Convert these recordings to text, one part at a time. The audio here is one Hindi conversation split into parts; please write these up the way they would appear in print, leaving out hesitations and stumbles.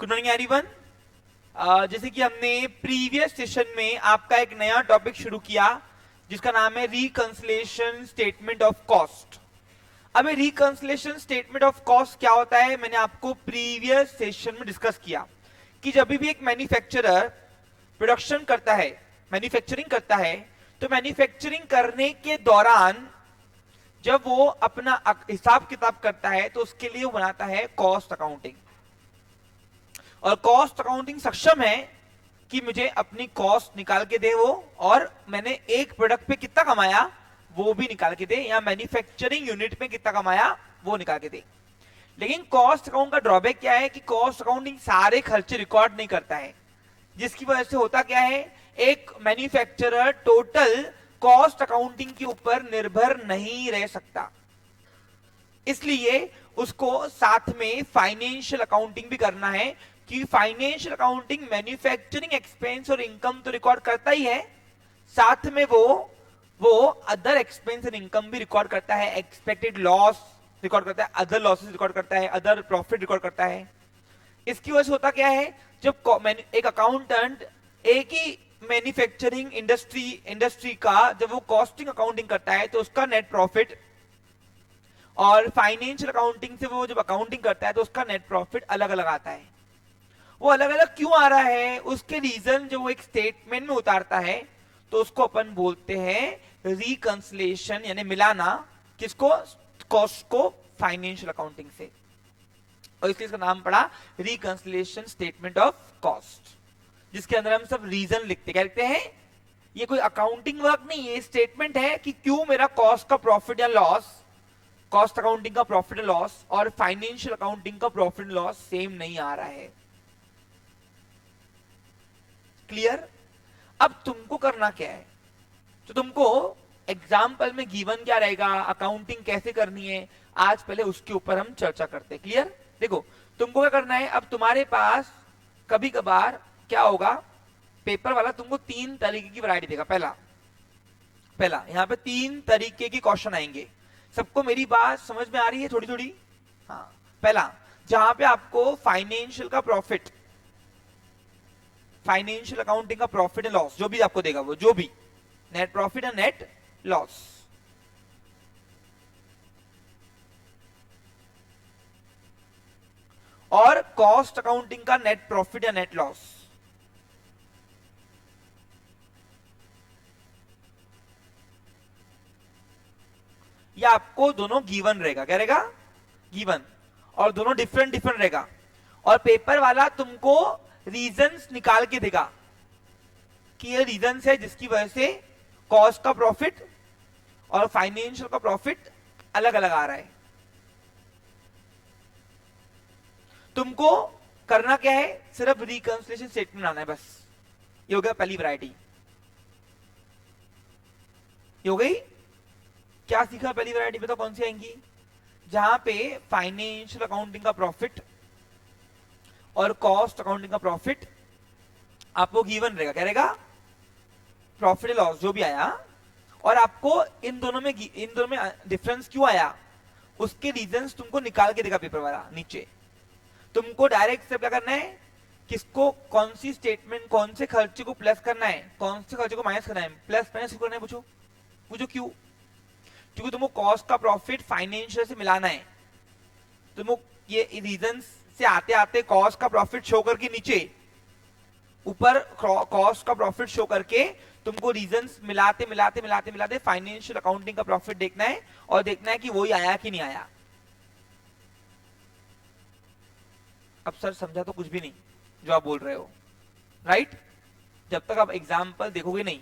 Good morning everyone. जैसे कि हमने प्रीवियस सेशन में आपका एक नया टॉपिक शुरू किया जिसका नाम है रिकंसिलिएशन स्टेटमेंट ऑफ कॉस्ट। अब ये रिकंसिलिएशन स्टेटमेंट ऑफ कॉस्ट क्या होता है, मैंने आपको प्रीवियस सेशन में डिस्कस किया कि जब भी एक मैन्युफैक्चरर प्रोडक्शन करता है, मैन्युफैक्चरिंग करता है, तो मैन्युफैक्चरिंग करने के दौरान जब वो अपना हिसाब किताब करता है तो उसके लिए वो बनाता है कॉस्ट अकाउंटिंग। और कॉस्ट अकाउंटिंग सक्षम है कि मुझे अपनी कॉस्ट निकाल के दे वो, और मैंने एक प्रोडक्ट पे कितना कमाया वो भी निकाल के दे, या मैन्युफैक्चरिंग यूनिट में कितना कमाया वो निकाल के दे। लेकिन कॉस्ट अकाउंट का ड्रॉबैक क्या है कि कॉस्ट अकाउंटिंग सारे खर्चे रिकॉर्ड नहीं करता है, जिसकी वजह से होता क्या है, एक मैन्युफैक्चरर टोटल कॉस्ट अकाउंटिंग के ऊपर निर्भर नहीं रह सकता। इसलिए उसको साथ में फाइनेंशियल अकाउंटिंग भी करना है, कि फाइनेंशियल अकाउंटिंग मैन्युफैक्चरिंग एक्सपेंस और इनकम तो रिकॉर्ड करता ही है, साथ में वो अदर एक्सपेंस एंड इनकम भी रिकॉर्ड करता है, एक्सपेक्टेड लॉस रिकॉर्ड करता है, अदर लॉसेस रिकॉर्ड करता है, अदर प्रॉफिट रिकॉर्ड करता है। इसकी वजह से होता क्या है, जब एक अकाउंटेंट एक ही मैन्युफैक्चरिंग इंडस्ट्री का जब वो कॉस्टिंग अकाउंटिंग करता है तो उसका नेट प्रॉफिट, और फाइनेंशियल अकाउंटिंग से वो जब अकाउंटिंग करता है तो उसका नेट प्रॉफिट अलग अलग आता है। वो अलग अलग क्यों आ रहा है, उसके रीजन जो वो एक स्टेटमेंट में उतारता है तो उसको अपन बोलते हैं रिकंसिलिएशन, यानी मिलाना किसको, कॉस्ट को फाइनेंशियल अकाउंटिंग से, और इसलिए इसका नाम पड़ा रिकंसिलिएशन स्टेटमेंट ऑफ कॉस्ट, जिसके अंदर हम सब रीजन लिखते, क्या लिखते हैं, ये कोई अकाउंटिंग वर्क नहीं, ये स्टेटमेंट है कि क्यों मेरा कॉस्ट का प्रॉफिट या लॉस, कॉस्ट अकाउंटिंग का प्रॉफिट एंड लॉस और फाइनेंशियल अकाउंटिंग का प्रॉफिट एंड लॉस सेम नहीं आ रहा है। क्लियर? अब तुमको करना क्या है, तो तुमको एग्जाम्पल में गिवन क्या रहेगा, अकाउंटिंग कैसे करनी है, आज पहले उसके ऊपर हम चर्चा करते हैं। क्लियर? देखो तुमको क्या करना है, अब तुम्हारे पास कभी कभार क्या होगा, पेपर वाला तुमको 3 तरीके की वैरायटी देगा। पहला यहां पे 3 तरीके के क्वेश्चन आएंगे। सबको मेरी बात समझ में आ रही है थोड़ी थोड़ी? हाँ। पहला, जहां पे आपको फाइनेंशियल का प्रॉफिट, फाइनेंशियल अकाउंटिंग का प्रॉफिट एंड लॉस जो भी आपको देगा, वो जो भी net profit and net loss, और कॉस्ट अकाउंटिंग का नेट प्रॉफिट या नेट लॉस। ये आपको दोनों गिवन रहेगा, क्या रहेगा, गिवन, और दोनों डिफरेंट डिफरेंट रहेगा। और पेपर वाला तुमको रीजंस निकाल के देगा कि ये रीजंस है जिसकी वजह से कॉस्ट का प्रॉफिट और फाइनेंशियल का प्रॉफिट अलग अलग आ रहा है। तुमको करना क्या है, सिर्फ रिकंसिलिएशन स्टेटमेंट आना है बस। ये हो गया पहली वैरायटी, ये हो गई। क्या सीखा पहली वैरायटी, बताओ कौन सी आएंगी, जहां पे फाइनेंशियल अकाउंटिंग का प्रॉफिट और कॉस्ट अकाउंटिंग का प्रॉफिट आपको गिवन रहेगा, क्या रहेगा, प्रॉफिट लॉस जो भी आया, और आपको इन दोनों में डिफरेंस क्यों आया उसके रीजंस तुमको निकाल के देगा पेपर वाला नीचे। तुमको डायरेक्ट स्टेप क्या करना है, किसको कौन सी स्टेटमेंट, कौन से खर्चे को प्लस करना है, कौन से खर्चे को माइनस करना है, प्लस माइनस करना है, पूछो क्यों, क्योंकि तुमको कॉस्ट का प्रॉफिट फाइनेंशियल से मिलाना है। तुमको ये रीजंस से आते आते कॉस्ट का प्रॉफिट शो करके नीचे, ऊपर कॉस्ट का प्रॉफिट शो करके तुमको रीजंस मिलाते मिलाते मिलाते मिलाते फाइनेंशियल अकाउंटिंग का प्रॉफिट देखना है, और देखना है कि वही आया कि नहीं आया। अब सर समझा तो कुछ भी नहीं जो आप बोल रहे हो, राइट? जब तक आप एग्जाम्पल देखोगे नहीं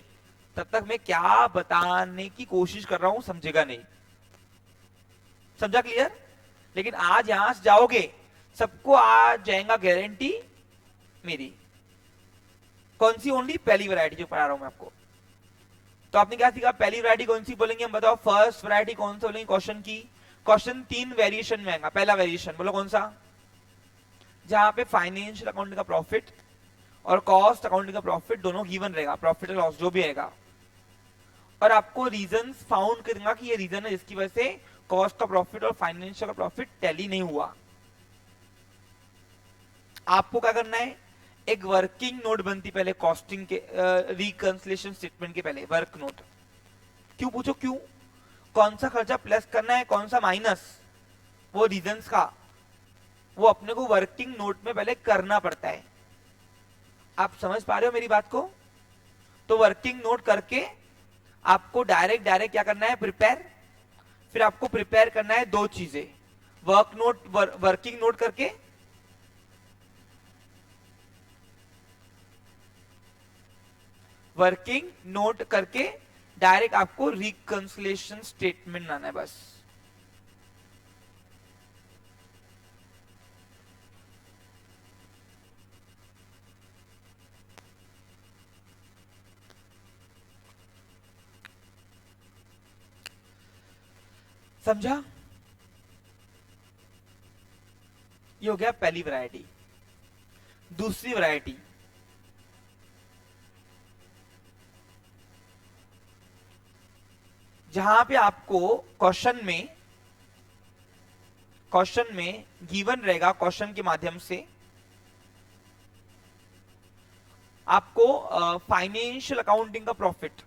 तब तक मैं क्या बताने की कोशिश कर रहा हूं समझेगा नहीं। समझा? क्लियर? लेकिन आज यहां से जाओगे सबको आ जाएगा गारंटी मेरी। कौन सी? ओनली पहली वैरायटी जो पढ़ा रहा हूं मैं आपको। तो आपने क्या सीखा, पहली वैरायटी कौन सी बोलेंगे हम, बताओ। फर्स्ट वैरायटी कौन सा बोलेंगे क्वेश्चन की? क्वेश्चन 3 वेरिएशन में आएगा। पहला वेरिएशन बोलो कौन सा, जहां पे फाइनेंशियल अकाउंटिंग का प्रॉफिट और कॉस्ट अकाउंटिंग का प्रॉफिट दोनों गिवन रहेगा, प्रॉफिट और लॉस जो भी आएगा, और आपको रीजंस फाउंड करेगा कि ये रीजन है जिसकी वजह से कॉस्ट का प्रॉफिट और फाइनेंशियल का प्रॉफिट टैली नहीं हुआ। आपको क्या करना है, एक वर्किंग नोट बनती पहले कॉस्टिंग के रिकंसिलिएशन स्टेटमेंट के पहले वर्क नोट। क्यों पूछो क्यों, कौन सा खर्चा प्लस करना है कौन सा माइनस, वो रीजंस का वो अपने को वर्किंग नोट में पहले करना पड़ता है। आप समझ पा रहे हो मेरी बात को? तो वर्किंग नोट करके आपको डायरेक्ट क्या करना है, प्रिपेयर। फिर आपको प्रिपेयर करना है दो चीजें, वर्क नोट वर्किंग नोट करके डायरेक्ट आपको रिकंसिलिएशन स्टेटमेंट बनाना है बस। समझा? ये हो गया पहली वैरायटी। दूसरी वैरायटी, जहां पे आपको क्वेश्चन में गिवन रहेगा, क्वेश्चन के माध्यम से आपको फाइनेंशियल अकाउंटिंग का प्रॉफिट,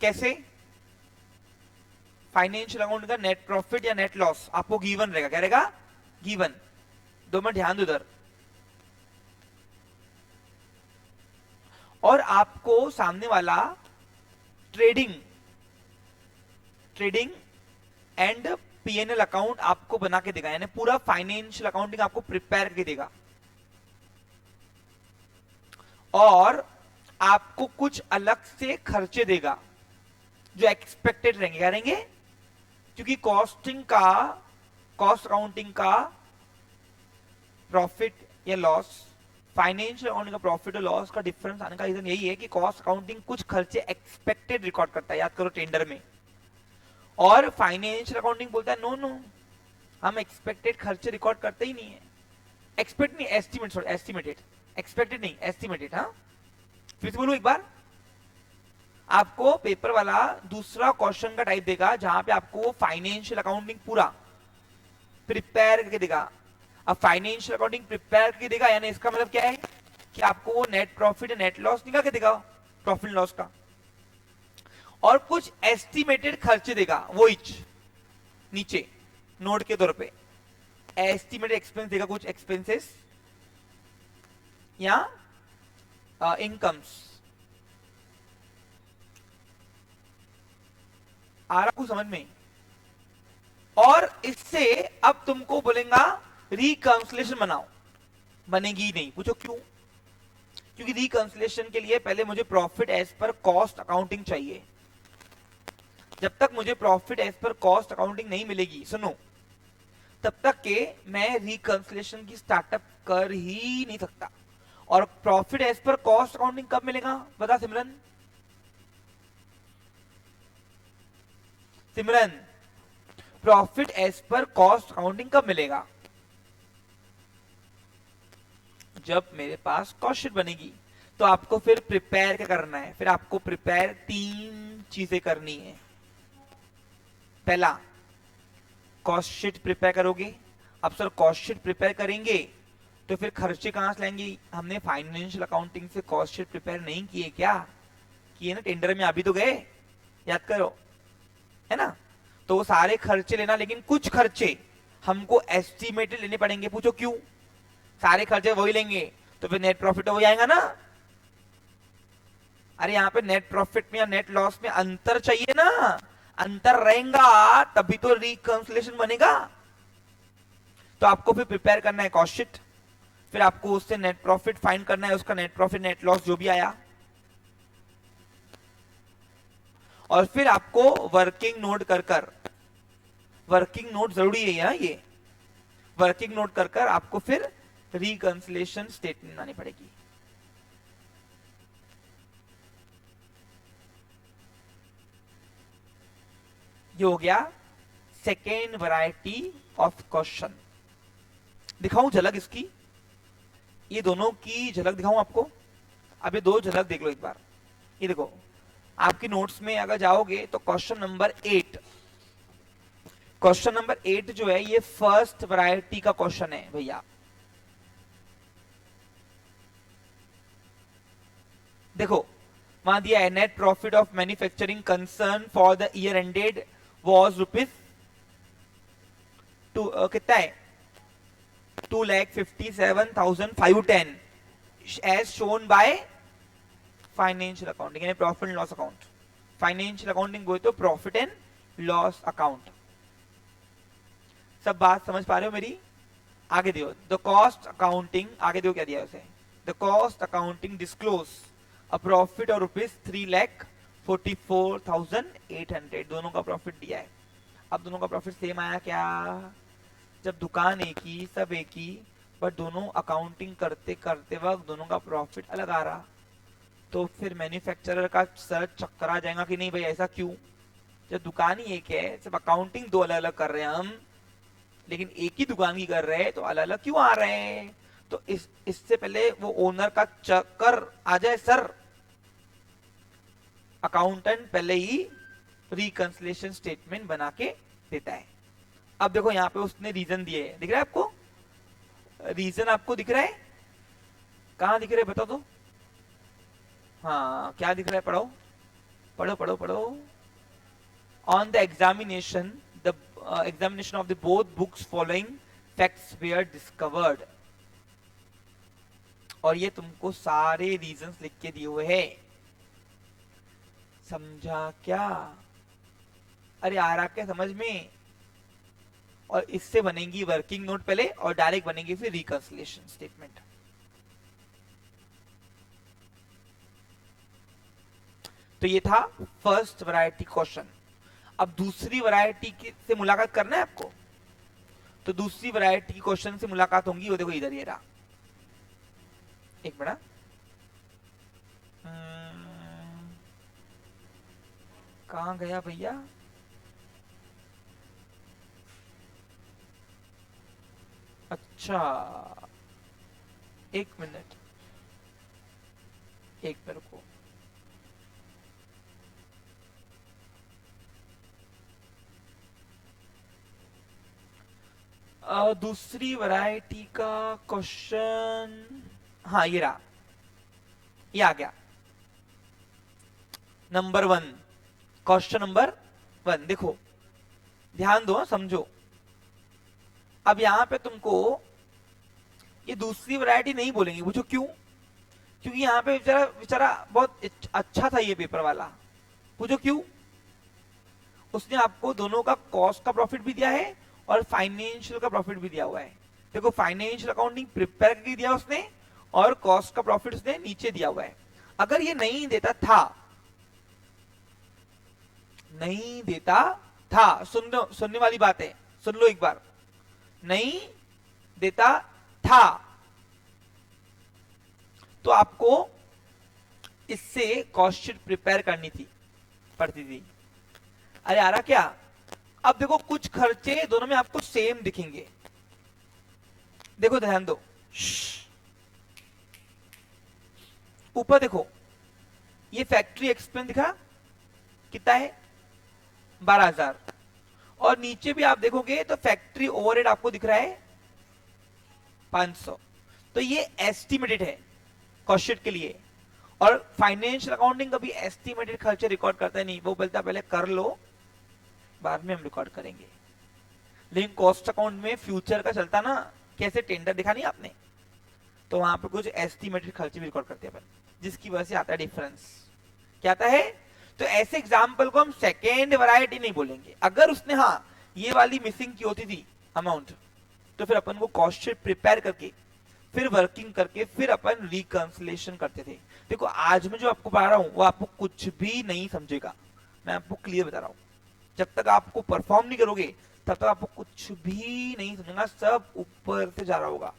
कैसे फाइनेंशियल अकाउंट का नेट प्रॉफिट या नेट लॉस आपको गिवन रहेगा। क्या रहेगा? गिवन। 2 मिनट ध्यान दो उधर। और आपको सामने वाला ट्रेडिंग एंड पीएनएल अकाउंट आपको बना के देगा, यानी पूरा फाइनेंशियल अकाउंटिंग आपको प्रिपेयर करके देगा। और आपको कुछ अलग से खर्चे देगा जो एक्सपेक्टेड रहेंगे। क्या रहेंगे? क्योंकि कॉस्ट अकाउंटिंग का प्रॉफिट या लॉस, फाइनेंशियल अकाउंटिंग का प्रॉफिट और लॉस का डिफरेंस आने का रीजन यही है कि कॉस्ट अकाउंटिंग कुछ खर्चे एक्सपेक्टेड रिकॉर्ड करता है, याद करो टेंडर में। और फाइनेंशियल अकाउंटिंग बोलता है नो, हम एक्सपेक्टेड खर्चे रिकॉर्ड करते ही नहीं है। एक्सपेक्ट नहीं, एस्टिमेटेड, एक्सपेक्टेड नहीं, एस्टिमेटेड। हाँ, फिर से बोलूं एक बार, आपको पेपर वाला दूसरा क्वेश्चन का टाइप देगा जहां पे आपको फाइनेंशियल अकाउंटिंग पूरा प्रिपेयर करके देगा। अब फाइनेंशियल अकाउंटिंग प्रिपेयर करके देगा, यानी इसका मतलब क्या है कि आपको वो नेट प्रॉफिट नेट लॉस निकाल के देगा, प्रॉफिट लॉस का, और कुछ एस्टिमेटेड खर्चे देगा। वो नीचे नोट के तौर पे एस्टिमेटेड एक्सपेंस देगा, कुछ एक्सपेंसेस या इनकम्स। आ रहा कुछ समझ में? और इससे अब तुमको बोलेगा रिकंसिलिएशन बनाओ, बनेगी नहीं। पूछो क्यों? क्योंकि रिकंसिलिएशन के लिए पहले मुझे profit as per cost accounting चाहिए। जब तक मुझे profit as per cost accounting नहीं मिलेगी, सुनो, तब तक के मैं रिकंसिलिएशन की स्टार्टअप कर ही नहीं सकता। और profit as per cost accounting कब मिलेगा बता Simran? Profit as per cost accounting कब मिलेगा? जब मेरे पास कॉस्ट शीट बनेगी। तो आपको फिर प्रिपेयर क्या करना है? फिर आपको प्रिपेयर 3 चीजें करनी है। पहला, कॉस्ट शीट प्रिपेयर करोगे। अब सर कॉस्ट शीट प्रिपेयर करेंगे तो फिर खर्चे कहां से लाएंगे? हमने फाइनेंशियल अकाउंटिंग से कॉस्ट शीट प्रिपेयर नहीं किए क्या? किए ना, टेंडर में अभी तो गए, याद करो, है ना? तो वो सारे खर्चे लेना, लेकिन कुछ खर्चे हमको एस्टिमेटेड लेने पड़ेंगे। पूछो क्यों? सारे खर्चे वही लेंगे तो फिर नेट प्रॉफिट तो वही आएगा ना। अरे यहाँ पे नेट प्रॉफिट में या नेट लॉस में अंतर चाहिए ना, अंतर रहेगा तभी तो रिकंसिलिएशन बनेगा। तो आपको फिर प्रिपेयर करना है कॉस्ट शीट, फिर आपको उससे नेट प्रॉफिट फाइंड करना है, उसका नेट प्रॉफिट नेट लॉस जो भी आया, और फिर आपको वर्किंग नोट वर्किंग नोट जरूरी है यहाँ, ये वर्किंग नोट कर आपको फिर रिकंसिलिएशन स्टेटमेंट बनानी पड़ेगी। ये हो गया सेकेंड वैरायटी ऑफ क्वेश्चन। दिखाऊं झलक इसकी? ये दोनों की झलक दिखाऊं आपको? अब ये 2 झलक देख लो एक बार। ये देखो, आपकी नोट्स में अगर जाओगे तो क्वेश्चन नंबर 8, क्वेश्चन नंबर 8 जो है ये फर्स्ट वैरायटी का क्वेश्चन है भैया। देखो वहां दिया है net profit of manufacturing concern for the year ended was rupees कितना है 2,57,510 as shown by financial accounting यानी profit and loss account. Financial accounting बोले तो प्रॉफिट एंड लॉस अकाउंट। सब बात समझ पा रहे हो मेरी? आगे दियो द कॉस्ट अकाउंटिंग, आगे दियो क्या दिया उसे, the cost accounting disclose a profit और रुपीज 3,44,800, दोनों का प्रॉफिट दिया है। अब दोनों का प्रॉफिट सेम आया क्या? जब दुकान एक ही सब एक ही बट दोनों अकाउंटिंग करते करते वक्त दोनों का प्रॉफिट अलग आ रहा, तो फिर मैन्युफैक्चरर का सर चक्कर आ जाएगा कि नहीं भाई ऐसा क्यों? जब दुकान ही एक है, सिर्फ अकाउंटिंग दो अलग अलग कर रहे हैं हम, लेकिन एक ही दुकान की कर रहे हैं, तो अलग अलग क्यों आ रहे हैं? तो इससे पहले वो ओनर का चक्कर आ जाए सर, अकाउंटेंट पहले ही रिकंसिलिएशन स्टेटमेंट बना के देता है। अब देखो यहाँ पे उसने रीजन दिए है, दिख रहा है आपको? रीजन आपको दिख रहा है? कहाँ दिख रहा है बता दो? हाँ क्या दिख रहा है? पढ़ो पढ़ो पढ़ो पढ़ो। On the examination the examination of the both books following facts were discovered, और ये तुमको सारे रीजंस लिख के दिए हुए हैं, समझा क्या? अरे आ रहा क्या समझ में? और इससे बनेगी वर्किंग नोट पहले और डायरेक्ट बनेगी फिर रिकंसिलिएशन स्टेटमेंट। तो ये था फर्स्ट वैरायटी क्वेश्चन। अब दूसरी वैरायटी से मुलाकात करना है आपको, तो दूसरी वैरायटी की क्वेश्चन से मुलाकात होंगी, वो देखो इधर ये रहा। एक मिनट, कहां गया भैया? अच्छा एक मिनट, एक मेरे को दूसरी वैरायटी का क्वेश्चन, हाँ ये रहा, ये आ गया नंबर 1, क्वेश्चन नंबर 1। देखो ध्यान दो, समझो। अब यहां पे तुमको ये दूसरी वैरायटी नहीं बोलेंगे, पूछो क्यों? क्योंकि यहाँ पे बेचारा बेचारा बहुत अच्छा था ये पेपर वाला, पूछो क्यों? उसने आपको दोनों का कॉस्ट का प्रॉफिट भी दिया है और फाइनेंशियल का प्रॉफिट भी दिया हुआ है। देखो फाइनेंशियल अकाउंटिंग प्रिपेयर करके दिया उसने और कॉस्ट का प्रॉफिट उसने नीचे दिया हुआ है। अगर ये नहीं देता था, नहीं देता था, सुनने वाली बात है, सुन लो एक बार, नहीं देता था तो आपको इससे कॉस्ट शीट प्रिपेयर करनी थी, पड़ती थी। अरे आ रहा क्या? अब देखो कुछ खर्चे दोनों में आपको सेम दिखेंगे, देखो ध्यान दो, ऊपर देखो ये फैक्ट्री एक्सपेंस दिखा कितना है 12,000, और नीचे भी आप देखोगे तो फैक्ट्री ओवरहेड आपको दिख रहा है 500। तो ये एस्टिमेटेड है कॉस्ट शीट के लिए, और फाइनेंशियल अकाउंटिंग कभी एस्टिमेटेड खर्चे रिकॉर्ड करता है नहीं, वो बोलता पहले कर लो बाद में हम रिकॉर्ड करेंगे। लेकिन कॉस्ट अकाउंट में फ्यूचर का चलता ना, कैसे टेंडर दिखा नहीं आपने, तो वहां पर कुछ एस्टिमेटेड खर्चे भी रिकॉर्ड करते हैं अपन, जिसकी वजह से आता है डिफरेंस। क्या आता है? तो ऐसे एग्जाम्पल को हम सेकेंड वैरायटी नहीं बोलेंगे। अगर उसने हाँ ये वाली मिसिंग की होती थी अमाउंट, तो फिर अपन वो कॉस्ट शीट प्रिपेयर करके फिर वर्किंग करके फिर अपन रिकंसिलिएशन करते थे। देखो आज मैं जो आपको पढ़ा रहा हूं वो आपको कुछ भी नहीं समझेगा, मैं आपको क्लियर बता रहा हूं। जब तक आपको परफॉर्म नहीं करोगे तब तक आपको कुछ भी नहीं समझेगा, सब ऊपर से जा रहा होगा।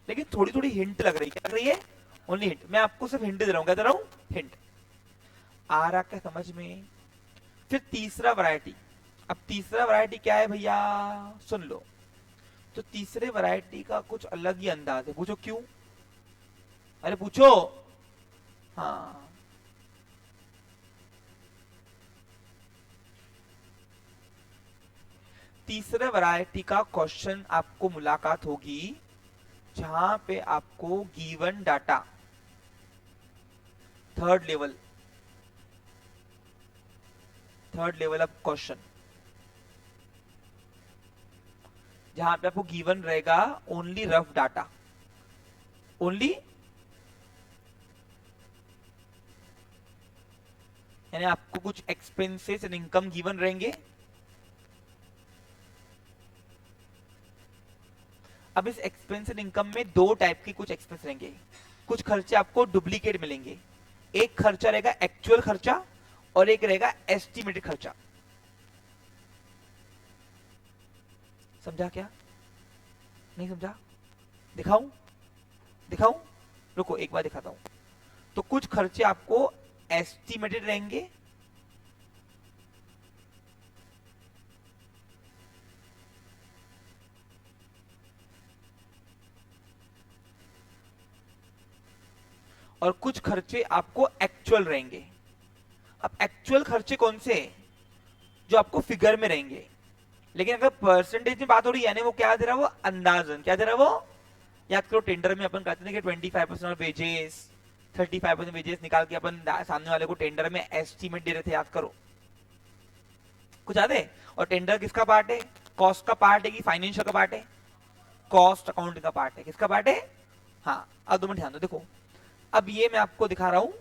लेकिन थोड़ी थोड़ी हिंट लग रही है, क्या लग रही है? Only hint. मैं आपको सिर्फ हिंट दे रहा हूं, क्या दे रहा हूं? हिंट। आ रहा क्या समझ में? फिर तीसरा वैरायटी। अब तीसरा वैरायटी क्या है भैया, सुन लो। तो तीसरे वैरायटी का कुछ अलग ही अंदाज है, पूछो क्यों? अरे पूछो। हाँ तीसरे वैरायटी का क्वेश्चन आपको मुलाकात होगी जहां पे आपको given data, third level of question, जहां पे आपको गिवन रहेगा ओनली रफ डाटा, ओनली, यानी आपको कुछ एक्सपेंसेस एंड इनकम गिवन रहेंगे। अब इस एक्सपेंस एंड इनकम में दो टाइप के कुछ एक्सपेंस रहेंगे, कुछ खर्चे आपको डुप्लीकेट मिलेंगे। एक खर्चा रहेगा एक्चुअल खर्चा और एक रहेगा एस्टिमेटेड खर्चा। समझा क्या? नहीं समझा? दिखाऊं? रुको एक बार दिखाता हूं। तो कुछ खर्चे आपको एस्टिमेटेड रहेंगे, और कुछ खर्चे आपको एक्चुअल रहेंगे। अब एक्चुअल खर्चे कौन से? जो आपको फिगर में रहेंगे, लेकिन अगर परसेंटेज में बात हो रही है वो क्या दे रहा है? वो अंदाजन क्या दे रहा है? वो याद करो, टेंडर में अपन कहते थे कि 25% ऑफ वेजेस, 35% वेजेस निकाल के अपन सामने वाले को टेंडर में एस्टीमेट दे रहे थे, याद करो, कुछ याद है? और टेंडर किसका पार्ट है? कॉस्ट का पार्ट है कि फाइनेंशियल का पार्ट है? कॉस्ट अकाउंटिंग का पार्ट है। किसका पार्ट है? हाँ, अब 2 मिनट ध्यान दो। देखो, अब ये मैं आपको दिखा रहा हूं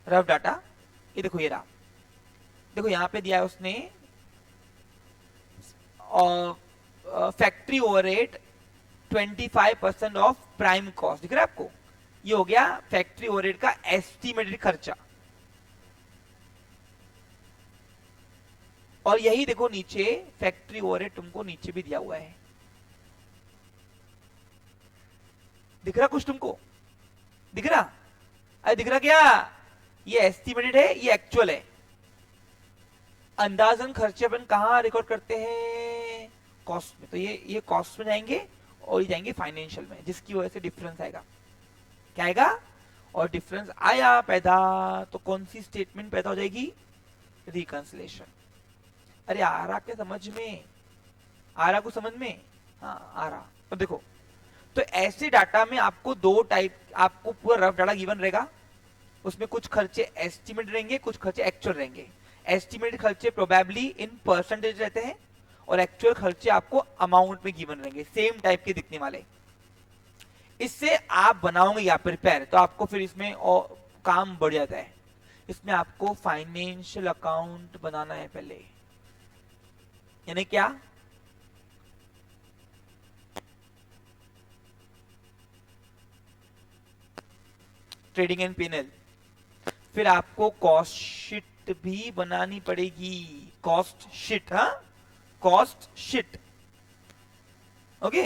रफ डाटा। ये देखो, ये रहा। देखो यहां पे दिया है उसने factory overhead 25% of prime cost, दिख रहा है आपको? ये हो गया फैक्ट्री ओवरहेड का एस्टिमेटेड खर्चा। और यही देखो नीचे फैक्ट्री ओवरहेड तुमको नीचे भी दिया हुआ है, दिख रहा कुछ तुमको? दिख रहा? अरे दिख रहा क्या? ये एस्टिमेटेड है, ये एक्चुअल है। अंदाजन खर्चे अपन कहां रिकॉर्ड करते हैं? कॉस्ट में। तो ये कॉस्ट में जाएंगे और ये जाएंगे फाइनेंशियल में, जिसकी वजह से डिफरेंस आएगा। क्या आएगा? और डिफरेंस आया पैदा तो कौन सी स्टेटमेंट पैदा हो जाएगी? रिकंसिलिएशन। अरे आ रहा क्या समझ में? आ रहा कुछ समझ में? हाँ आ रहा। अब देखो, तो ऐसे डाटा में आपको दो टाइप, आपको पूरा रफ डाटा गिवन रहेगा, उसमें कुछ खर्चे एस्टिमेट रहेंगे, कुछ खर्चे एक्चुअल रहेंगे। एस्टिमेटेड खर्चे प्रोबेबली इन परसेंटेज रहते हैं और एक्चुअल खर्चे आपको अमाउंट में गिवन रहेंगे, सेम टाइप के दिखने वाले। इससे आप बनाओगे या प्रिपेयर, तो आपको फिर इसमें और काम बढ़ जाता है। इसमें आपको फाइनेंशियल अकाउंट बनाना है पहले, यानी क्या? Trading and PNL. फिर आपको कॉस्ट शीट भी बनानी पड़ेगी, कॉस्ट शीट। हाँ, कॉस्ट शीट, ओके।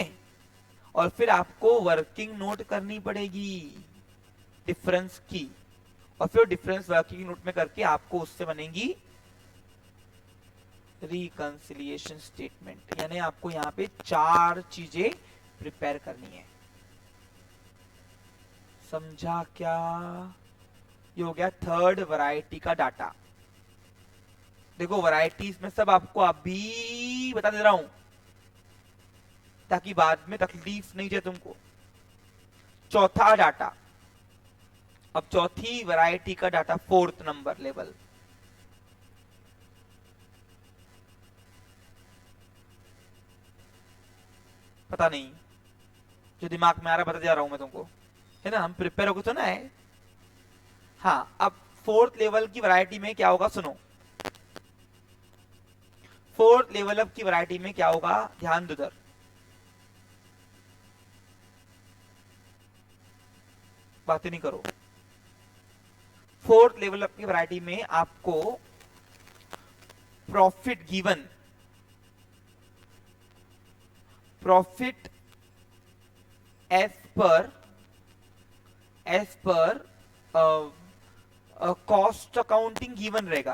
और फिर आपको वर्किंग नोट करनी पड़ेगी डिफरेंस की, और फिर डिफरेंस वर्किंग नोट में करके आपको उससे बनेगी रिकंसिलिएशन स्टेटमेंट। यानी आपको यहां पे 4 चीजें प्रिपेयर करनी है। समझा क्या? ये हो गया थर्ड वैरायटी का डाटा। देखो वैरायटीज में सब आपको अभी बता दे रहा हूं ताकि बाद में तकलीफ नहीं जाए तुमको। चौथा डाटा, अब चौथी वैरायटी का डाटा, 4th नंबर लेवल। पता नहीं, जो दिमाग में आ रहा बता जा रहा हूं मैं तुमको, है ना? हम प्रिपेयर होकर तो ना है। हाँ, अब 4th लेवल की वैरायटी में क्या होगा सुनो। 4th लेवल अप की वैरायटी में क्या होगा, ध्यान दो उधर। बातें नहीं करो। 4th लेवल अप की वैरायटी में आपको profit given, profit as per cost accounting given रहेगा,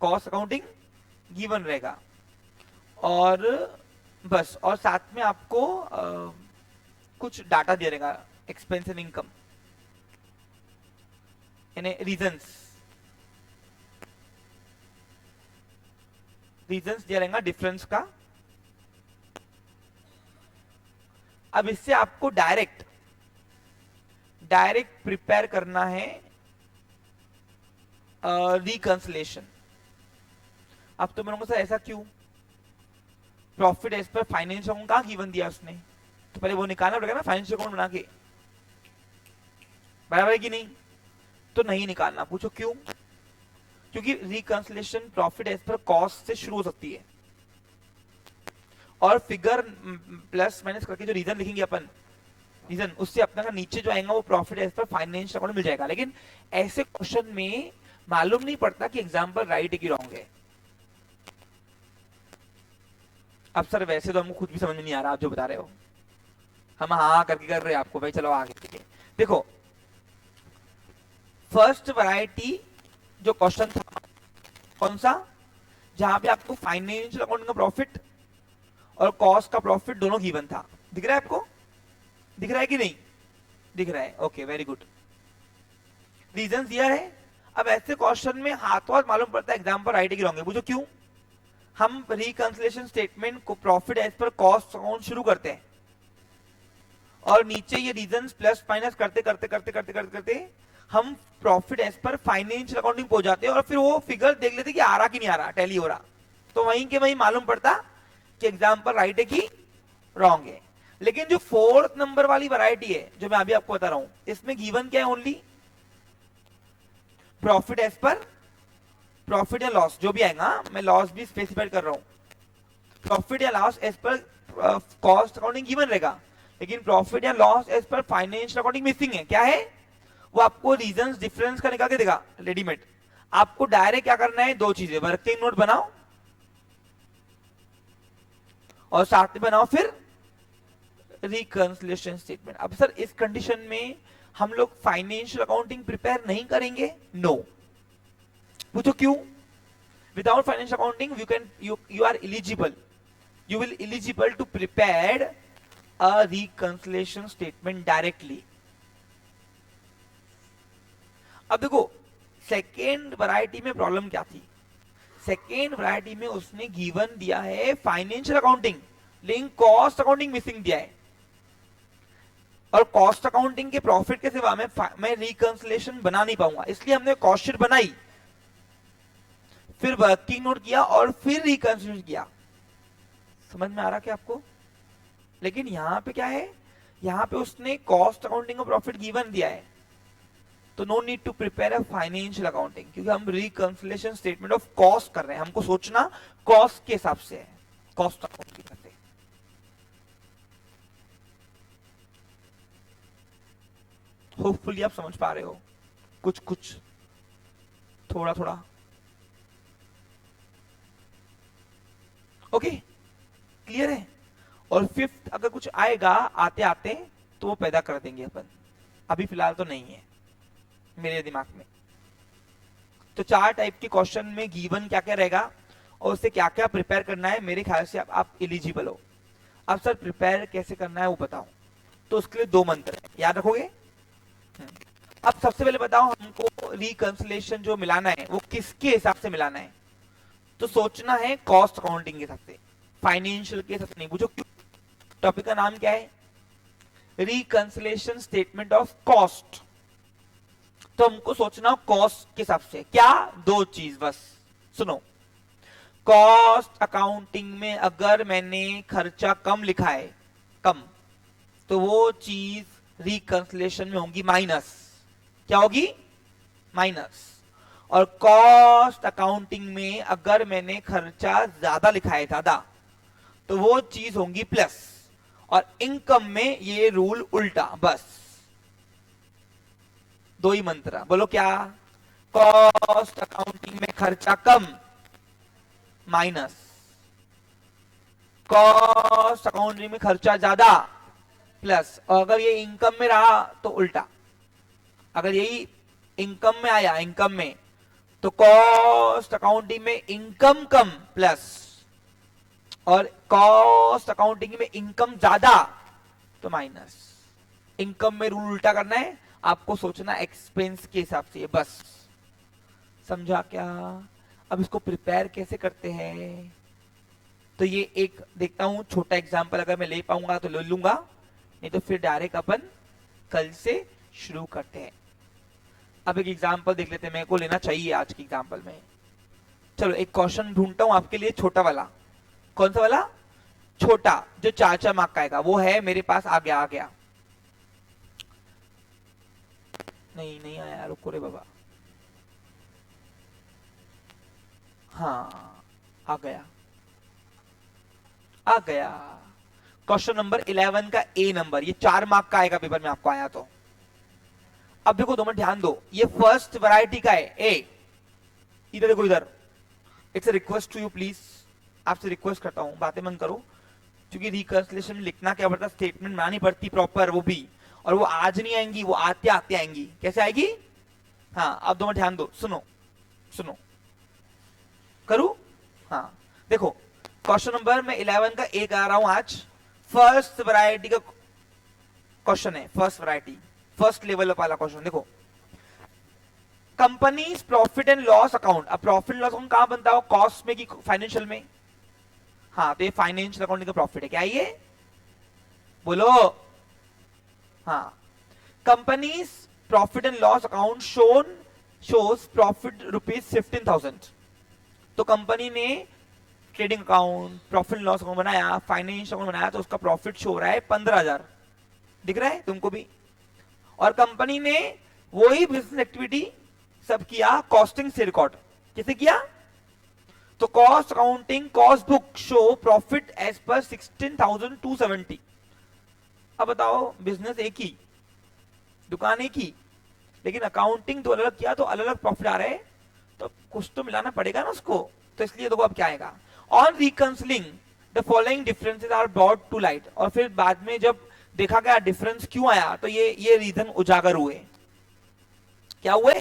कॉस्ट अकाउंटिंग गिवन रहेगा। और बस, और साथ में आपको कुछ डाटा दे रहेगा, एक्सपेंस एंड इनकम, यानी रीजंस दिया रहेगा डिफरेंस का। अब इससे आपको डायरेक्ट प्रिपेयर करना है रिकंसलेशन। अब तो मेरे को सर ऐसा क्यों, profit as per finance account कहां गिवन दिया उसने, तो पहले वो निकालना पड़ेगा ना फाइनेंशियल अकाउंट बना के, बराबर है कि नहीं? तो नहीं निकालना। पूछो क्यों? क्योंकि reconciliation profit as per cost से शुरू हो सकती है, और फिगर प्लस माइनस करके जो रीजन लिखेंगे अपन, रीजन उससे अपना का नीचे जो आएगा वो profit as per financial account मिल जाएगा। लेकिन ऐसे क्वेश्चन में मालूम नहीं पड़ता कि एग्जाम्पल राइट है कि रॉन्ग है। अब सर वैसे तो हमको खुद भी समझ में नहीं आ रहा आप जो बता रहे हो, हम हाँ करके कर रहे हैं आपको, भाई चलो आगे। देखो फर्स्ट वैरायटी जो क्वेश्चन था कौन सा, जहां पे आपको फाइनेंशियल अकाउंट का प्रॉफिट और कॉस्ट का प्रॉफिट दोनों गिवन था। दिख रहा है आपको? दिख रहा है कि नहीं दिख रहा है? ओके वेरी गुड, रीजन दिया है। अब ऐसे क्वेश्चन में हाथों हाथ मालूम पड़ता है एग्जाम्पल राइट है कि रॉन्ग है। पूछो क्यों? हम रिकंसिलिएशन स्टेटमेंट को profit as per cost account शुरू करते हैं, और नीचे ये रीजंस प्लस माइनस करते करते करते करते करते करते हम profit as per financial accounting पहुंच जाते हैं, और फिर वो फिगर देख लेते कि आ रहा कि नहीं आ रहा, टैली हो रहा, तो वहीं के वहीं मालूम पड़ता कि एग्जाम्पल राइट है कि रॉन्ग है। लेकिन जो फोर्थ नंबर वाली वैरायटी है जो मैं अभी आपको बता रहा हूं, इसमें गिवन क्या है? Only profit as per profit या लॉस जो भी आएगा, मैं लॉस भी स्पेसिफाई कर रहा हूं, प्रॉफिट या loss as per cost accounting given रहेगा, लेकिन प्रॉफिट या loss as per financial accounting missing है। क्या है वो? आपको रीजंस डिफरेंस का निकाल के देगा रेडीमेड। आपको डायरेक्ट क्या करना है? दो चीजें, वर्किंग नोट बनाओ और साथ में बनाओ फिर रिकंसिलिएशन स्टेटमेंट। अब सर इस कंडीशन में हम लोग फाइनेंशियल अकाउंटिंग प्रिपेयर नहीं करेंगे? नो। पूछो क्यों? Without financial accounting you are eligible, you will eligible to prepare a reconciliation statement directly. अब देखो सेकेंड वैरायटी में प्रॉब्लम क्या थी? सेकेंड वैरायटी में उसने गिवन दिया है फाइनेंशियल अकाउंटिंग, लेकिन कॉस्ट अकाउंटिंग मिसिंग दिया है, और कॉस्ट अकाउंटिंग के प्रॉफिट के सिवा मैं रिकंसिलिएशन बना नहीं पाऊंगा, इसलिए हमने कॉस्ट शीट बनाई, फिर वर्किंग नोट किया और फिर रिकंसिलिएशन किया। समझ में आ रहा क्या आपको? लेकिन यहां पे क्या है, यहां पे उसने कॉस्ट अकाउंटिंग का प्रॉफिट गिवन दिया है, तो no need to prepare a financial accounting, क्योंकि हम रिकंसिलिएशन स्टेटमेंट ऑफ कॉस्ट कर रहे हैं, हमको सोचना कॉस्ट के हिसाब से है, कॉस्ट अकाउंटिंग करते हैं। होपफुली आप समझ पा रहे हो कुछ कुछ, थोड़ा थोड़ा। ओके क्लियर है? और फिफ्थ अगर कुछ आएगा आते आते तो वो पैदा कर देंगे अपन, अभी फिलहाल तो नहीं है मेरे दिमाग में। तो चार टाइप के क्वेश्चन में गिवन क्या क्या रहेगा और उससे क्या क्या प्रिपेयर करना है, मेरे ख्याल से आप एलिजिबल हो। अब सर प्रिपेयर कैसे करना है वो बताओ, तो उसके लिए दो मंत्र है, याद रखोगे? अब सबसे पहले बताओ हमको रिकंसिलिएशन जो मिलाना है वो किसके हिसाब से मिलाना है? तो सोचना है कॉस्ट अकाउंटिंग के हिसाब से, फाइनेंशियल के हिसाब से नहीं। पूछो क्यों? टॉपिक का नाम क्या है? Reconciliation statement of cost. तो हमको सोचना कॉस्ट के हिसाब से। क्या? दो चीज बस सुनो, कॉस्ट अकाउंटिंग में अगर मैंने खर्चा कम लिखा है, कम, तो वो चीज रिकंसिलिएशन में होगी माइनस। क्या होगी? माइनस। और कॉस्ट अकाउंटिंग में अगर मैंने खर्चा ज्यादा लिखा है, ज्यादा, तो वो चीज होंगी प्लस। और इनकम में ये रूल उल्टा। बस दो ही मंत्र, बोलो क्या? कॉस्ट अकाउंटिंग में खर्चा कम माइनस, कॉस्ट अकाउंटिंग में खर्चा ज्यादा प्लस। और अगर ये इनकम में रहा तो उल्टा, अगर यही इनकम में आया, इनकम में, तो कॉस्ट अकाउंटिंग में इनकम कम प्लस, और कॉस्ट अकाउंटिंग में इनकम ज्यादा तो माइनस। इनकम में रूल उल्टा करना है, आपको सोचना एक्सपेंस के हिसाब से। बस समझा क्या? अब इसको प्रिपेयर कैसे करते हैं तो ये एक देखता हूं छोटा एग्जांपल अगर मैं ले पाऊंगा तो ले लूंगा, नहीं तो फिर डायरेक्ट अपन कल से शुरू करते हैं। अब एक एग्जांपल देख लेते हैं, मेरे को लेना चाहिए आज के एग्जांपल में। चलो एक क्वेश्चन ढूंढता हूं आपके लिए, छोटा वाला। कौन सा वाला? छोटा, जो 4 मार्क का आएगा वो है मेरे पास। आ गया, आ गया। नहीं आया, रुको रे बाबा। हाँ, आ गया, आ गया। क्वेश्चन नंबर 11 का ए नंबर, ये 4 मार्क का आएगा पेपर में आपको आया तो। अब देखो, 2 मिनट ध्यान दो, ये फर्स्ट वैरायटी का है ए। इधर देखो, इधर। It's a request to you, please, आपसे रिक्वेस्ट करता हूं बातें मत करो, क्योंकि रिकंसिलिएशन में लिखना क्या पड़ता, स्टेटमेंट बनानी पड़ती प्रॉपर, वो भी। और वो आज नहीं आएंगी, वो आते आते आएंगी। कैसे आएगी? हाँ, अब 2 मिनट ध्यान दो, सुनो सुनो। करूं? हाँ, देखो, क्वेश्चन नंबर मैं 11 का एक आ रहा हूं आज। फर्स्ट वैरायटी का क्वेश्चन है, फर्स्ट वैरायटी, फर्स्ट लेवल वाला क्वेश्चन। देखो, companies profit and loss account. अब प्रॉफिट एंड लॉस अकाउंट कहां बनता है? कॉस्ट में कि फाइनेंशियल में? हाँ, तो ये फाइनेंशियल अकाउंटिंग का प्रॉफिट है। क्या ये? बोलो। हाँ, companies profit and loss account shows profit ₹15,000। तो कंपनी ने trading account, profit and loss account बनाया, फाइनेंशियल अकाउंट बनाया, तो उसका प्रॉफिट शो हो रहा है 15,000। दिख रहा है तुमको भी? और कंपनी ने वही बिजनेस एक्टिविटी सब किया कॉस्टिंग से रिकॉर्ड। कैसे किया? तो cost accounting, cost book show profit as per 16,270। अब बताओ, बिजनेस एक ही, दुकान एक ही, लेकिन अकाउंटिंग तो अलग अलग किया, तो अलग अलग प्रॉफिट आ रहे हैं, तो कुछ तो मिलाना पड़ेगा ना उसको। तो इसलिए देखो अब क्या आएगा, on reconciling the following differences are brought to light. और फिर बाद में जब देखा गया डिफरेंस क्यों आया, तो ये रीजन उजागर हुए। क्या हुए?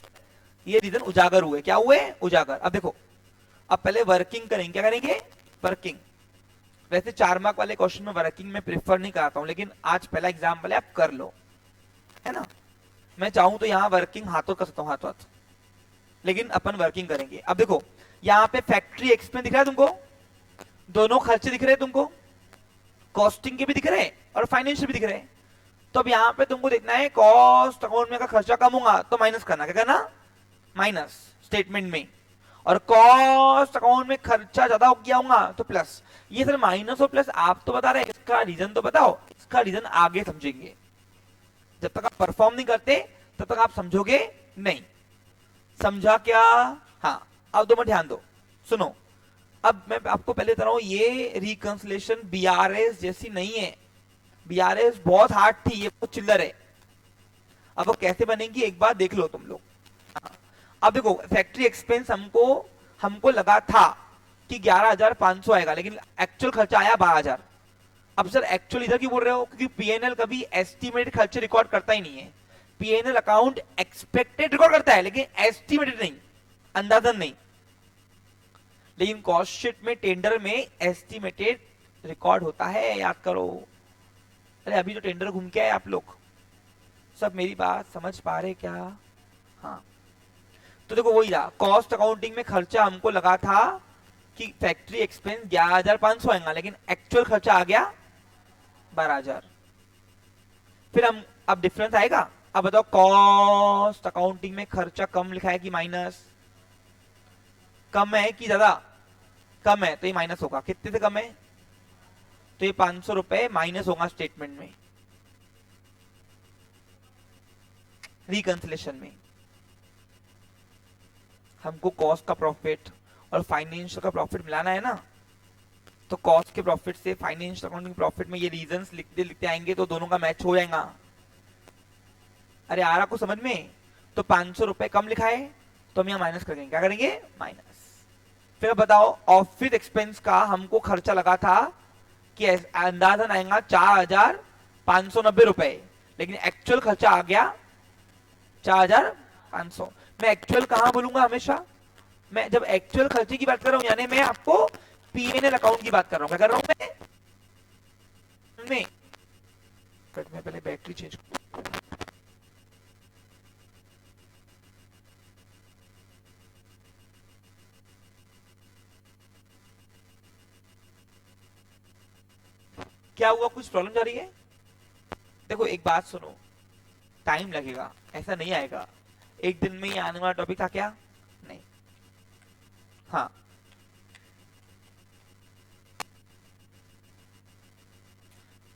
ये रीजन उजागर हुए। क्या हुए? उजागर। अब देखो, अब पहले वर्किंग करेंगे। क्या करेंगे? वर्किंग। वैसे 4 मार्क वाले क्वेश्चन में वर्किंग में प्रेफर नहीं कराता हूं, लेकिन आज पहला एग्जाम्पल है, आप कर लो, है ना। मैं चाहूं तो यहां वर्किंग हाथों कर सकता हूं, हाथों हाथ, लेकिन अपन वर्किंग करेंगे। अब देखो, यहां पे फैक्ट्री एक्सपेंस दिख रहा है तुमको, दोनों खर्चे दिख रहे हैं तुमको, कॉस्टिंग के भी दिख रहे हैं और फाइनेंशियल भी दिख रहे हैं। तो अब यहां पे तुमको देखना है, कॉस्ट अकाउंट में का खर्चा कम होगा तो माइनस करना। क्या करना? माइनस स्टेटमेंट में। और कॉस्ट अकाउंट में खर्चा ज्यादा हो गया होगा तो प्लस। ये सर माइनस और प्लस आप तो बता रहे हैं, इसका रीजन तो बताओ। इसका रीजन आगे समझेंगे, जब तक आप परफॉर्म नहीं करते तब तक आप समझोगे नहीं। समझा क्या? हाँ, अब 2 मिनट ध्यान दो, सुनो। अब मैं आपको पहले बता रहा हूं, ये रिकंसिलिएशन बीआरएस जैसी नहीं है। बीआरएस बहुत हार्ड थी, ये बहुत चिल्लर है। अब वो कैसे बनेगी एक बार देख लो तुम लोग। हाँ, अब देखो, फैक्ट्री एक्सपेंस हमको लगा था कि 11,500 आएगा, लेकिन एक्चुअल खर्चा आया 12,000। अब सर एक्चुअल इधर क्यों बोल रहे हो? क्योंकि पीएनएल कभी एस्टिमेटेड खर्चे रिकॉर्ड करता ही नहीं है। पीएनएल अकाउंट एक्सपेक्टेड रिकॉर्ड करता है, लेकिन एस्टिमेटेड नहीं, अंदाजन नहीं। लेकिन कॉस्ट शीट में, टेंडर में एस्टिमेटेड रिकॉर्ड होता है, याद करो। अरे अभी तो टेंडर घूम के आए आप लोग, सब मेरी बात समझ पा रहे क्या? हाँ, तो देखो वही रहा, कॉस्ट अकाउंटिंग में खर्चा हमको लगा था कि फैक्ट्री एक्सपेंस 11,500 आएगा, लेकिन एक्चुअल खर्चा आ गया 12,000। फिर हम अब डिफरेंस आएगा। अब बताओ, कॉस्ट अकाउंटिंग में खर्चा कम लिखा है कि माइनस? कम है कि ज्यादा? कम है, तो ये माइनस होगा। कितने से कम है? तो ये 500 रुपए माइनस होगा स्टेटमेंट में, रिकंसिलिएशन में। हमको कॉस्ट का प्रॉफिट और फाइनेंशियल का प्रॉफिट मिलाना है ना, तो कॉस्ट के प्रॉफिट से फाइनेंशियल अकाउंटिंग प्रॉफिट में ये रीजंस लिखते लिखते आएंगे, तो दोनों का मैच हो जाएगा। अरे आ रहा को समझ में? तो 500 रुपए कम लिखा है, तो हम यहाँ माइनस करेंगे। क्या करेंगे? माइनस। फिर बताओ, ऑफिस एक्सपेंस का हमको खर्चा लगा था कि अंदाजन आएगा 4,590 रुपए, लेकिन एक्चुअल खर्चा आ गया 4,500। मैं एक्चुअल कहां बोलूंगा हमेशा? मैं जब एक्चुअल खर्चे की बात कर रहा हूं, यानी मैं आपको पीएनएल अकाउंट की बात कर रहा हूं। क्या कर रहा हूं मैं पहले बैटरी चेंज क्या हुआ, कुछ प्रॉब्लम जा रही है? देखो एक बात सुनो, टाइम लगेगा, ऐसा नहीं आएगा एक दिन में ये आने वाला टॉपिक था क्या? नहीं। हाँ,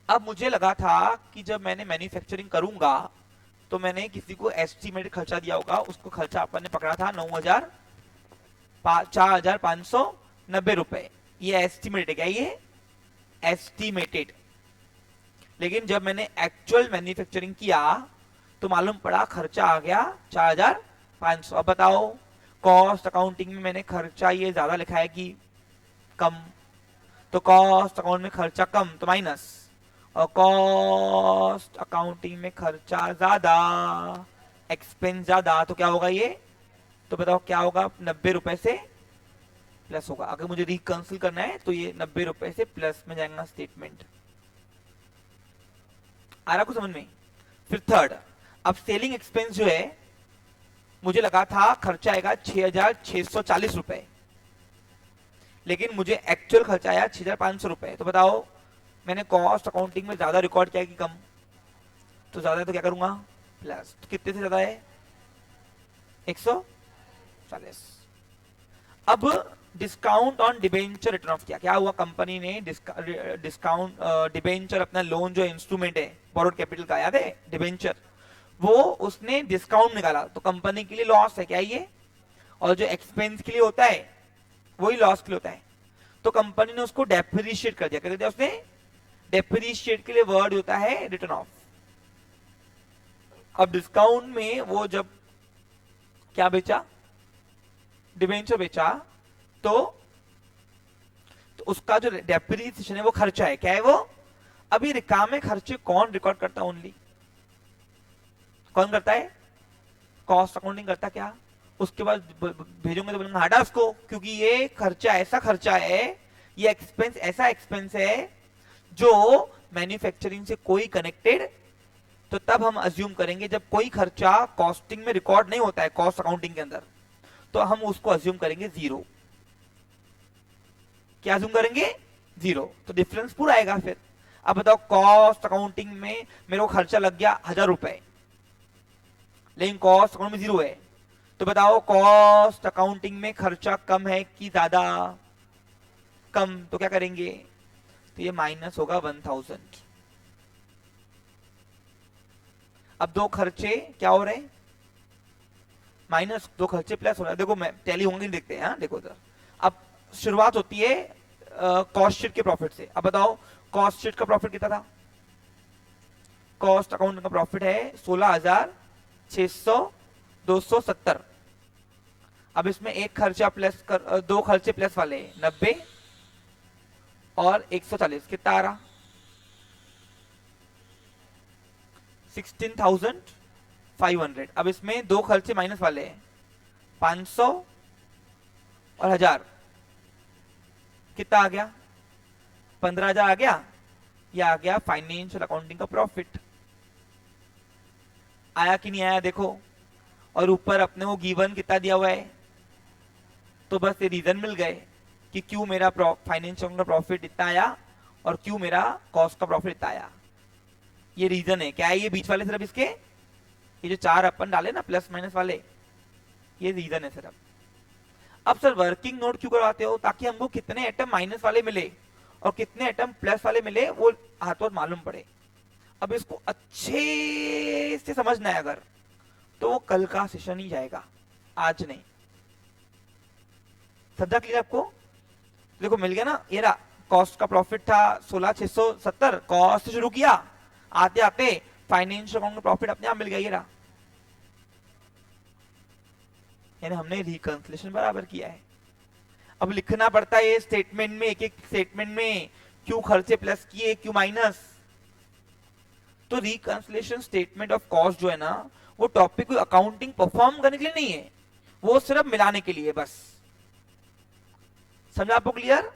अब मुझे लगा था कि जब मैंने मैन्युफैक्चरिंग करूंगा तो मैंने किसी को एस्टिमेटेड खर्चा दिया होगा, उसको खर्चा अपन ने पकड़ा था 4,590 रुपए। ये एस्टिमेटेड है क्या? ये एस्टिमेटेड। लेकिन जब मैंने एक्चुअल मैन्युफैक्चरिंग किया तो मालूम पड़ा खर्चा आ गया 4,500। अब बताओ कॉस्ट अकाउंटिंग में मैंने खर्चा ये ज्यादा लिखा है कि कम? तो कॉस्ट अकाउंट में खर्चा कम तो माइनस, और कॉस्ट अकाउंटिंग में खर्चा ज्यादा, एक्सपेंस ज्यादा, तो क्या होगा ये? तो बताओ क्या होगा? 90 रुपए से प्लस होगा। अगर मुझे रिकंसिल करना है तो ये 90 रुपए से प्लस में जाएगा स्टेटमेंट। आ रहा कुछ समझ में? फिर थर्ड, अब सेलिंग एक्सपेंस जो है मुझे लगा था खर्चा आएगा 6,640 रुपए, लेकिन मुझे एक्चुअल खर्चा आया 6,500 रुपए। तो बताओ मैंने कॉस्ट अकाउंटिंग में ज्यादा रिकॉर्ड किया कि कम? तो ज्यादा है तो क्या करूंगा? प्लस। तो कितने से ज्यादा है? 140। अब discount on debenture return of किया। क्या हुआ? कंपनी ने डिस्काउंट डिबेंचर, अपना लोन जो इंस्ट्रूमेंट है बोरोड कैपिटल का, याद है डिबेंचर, वो उसने डिस्काउंट निकाला तो कंपनी के लिए लॉस है क्या ये? और जो एक्सपेंस के लिए होता है वही लॉस के लिए होता है। तो कंपनी ने उसको डेप्रिशिएट कर दिया। कर दिया उसने डेप्रिशिएट के लिए वर्ड होता है रिटर्न ऑफ। अब डिस्काउंट में वो जब क्या बेचा? डिबेंचर बेचा, तो उसका जो डेप्रिसिएशन है वो खर्चा है। क्या है वो? अभी रिकामे खर्चे कौन रिकॉर्ड करता है? ओनली कौन करता है? कॉस्ट अकाउंटिंग करता। क्या उसके बाद भेजोगे तो बोलेंगे हटा उसको, क्योंकि ये खर्चा ऐसा खर्चा है, ये एक्सपेंस ऐसा एक्सपेंस है जो मैन्युफैक्चरिंग से कोई कनेक्टेड। तो तब हम अज्यूम करेंगे जब कोई खर्चा कॉस्टिंग में रिकॉर्ड नहीं होता है कॉस्ट अकाउंटिंग के अंदर, तो हम उसको अज्यूम करेंगे जीरो। क्या अज्यूम करेंगे? जीरो। तो डिफरेंस पूरा आएगा फिर। अब बताओ कॉस्ट अकाउंटिंग में मेरे को खर्चा लग गया 1,000 रुपए, लेकिन कॉस्ट अकाउंट में जीरो है, तो बताओ कॉस्ट अकाउंटिंग में खर्चा कम है कि ज्यादा? कम। तो क्या करेंगे? तो ये माइनस होगा 1,000। अब दो खर्चे क्या हो रहे हैं? माइनस, दो खर्चे प्लस हो रहा है। देखो मैं टैली होंगे देखते हैं। हाँ देखो इधर, अब शुरुआत होती है कॉस्ट शीट के प्रॉफिट से। अब बताओ कॉस्ट शीट का प्रॉफिट कितना था? कॉस्ट अकाउंट का प्रॉफिट है 16,270। अब इसमें एक खर्चा प्लस कर, दो खर्चे प्लस वाले 90 और 140, कितना आ रहा? 16,500। अब इसमें दो खर्चे माइनस वाले हैं 500 और 1,000, कितना आ गया? 15,000 आ गया। यह आ गया फाइनेंशियल अकाउंटिंग का प्रॉफिट। आया कि नहीं आया देखो। और ऊपर अपने वो गिवन कितना दिया हुआ है, तो बस ये रीजन मिल गए कि क्यों मेरा फाइनेंशियल का प्रॉफिट इतना आया और क्यों मेरा कॉस्ट का प्रॉफिट इतना आया। ये रीजन है। क्या है ये बीच वाले सिर्फ इसके, ये जो चार अपन डाले ना प्लस माइनस वाले, ये रीजन है सिर्फ। अब सर वर्किंग नोट क्यों करवाते हो? ताकि हमको कितने आइटम माइनस वाले मिले और कितने आइटम प्लस वाले मिले वो हाथों मालूम पड़े। अब इसको अच्छे से समझना है अगर, तो वो कल का सेशन ही जाएगा, आज नहीं। समझा क्लियर आपको? देखो मिल गया ना। ये रहा कॉस्ट का प्रॉफिट था 16,670, कॉस्ट से शुरू किया, आते आते फाइनेंशियल अकाउंट का प्रॉफिट अपने आप मिल गया। ये रहा, यानी हमने रिकंसिलिएशन बराबर किया है। अब लिखना पड़ता है स्टेटमेंट में, एक एक स्टेटमेंट में क्यों खर्चे प्लस किए क्यों माइनस। तो रिकंसिलिएशन स्टेटमेंट ऑफ कॉस्ट जो है ना, वो टॉपिक को अकाउंटिंग परफॉर्म करने के लिए नहीं है, वो सिर्फ मिलाने के लिए बस। समझा आपको क्लियर?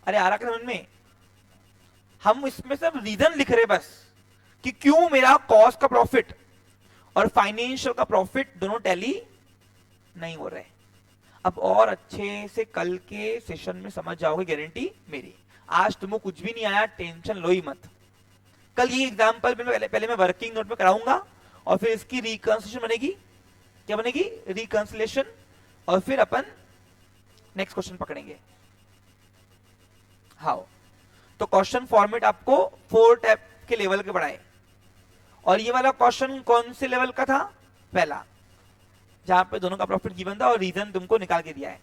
अरे आ रहा क्या समझ में? हम इसमें सिर्फ रीजन लिख रहे बस कि क्यों मेरा कॉस्ट का प्रॉफिट और फाइनेंशियल का प्रॉफिट दोनों टैली नहीं हो रहे। अब और अच्छे से कल के सेशन में समझ जाओगे, गारंटी मेरी। आज तुमको कुछ भी नहीं आया, टेंशन लो ही मत। कल ये एग्जाम्पल पहले मैं वर्किंग नोट में कराऊंगा और फिर इसकी रिकंसिलेशन बनेगी। क्या बनेगी? रिकंसिलेशन। और फिर अपन नेक्स्ट क्वेश्चन पकड़ेंगे। हाउ। तो क्वेश्चन फॉर्मेट आपको 4 टाइप के लेवल के पढ़ाए, और ये वाला क्वेश्चन कौन से लेवल का था? पहला, जहां पे दोनों का प्रॉफिट गिवन था और रीजन तुमको निकाल के दिया है।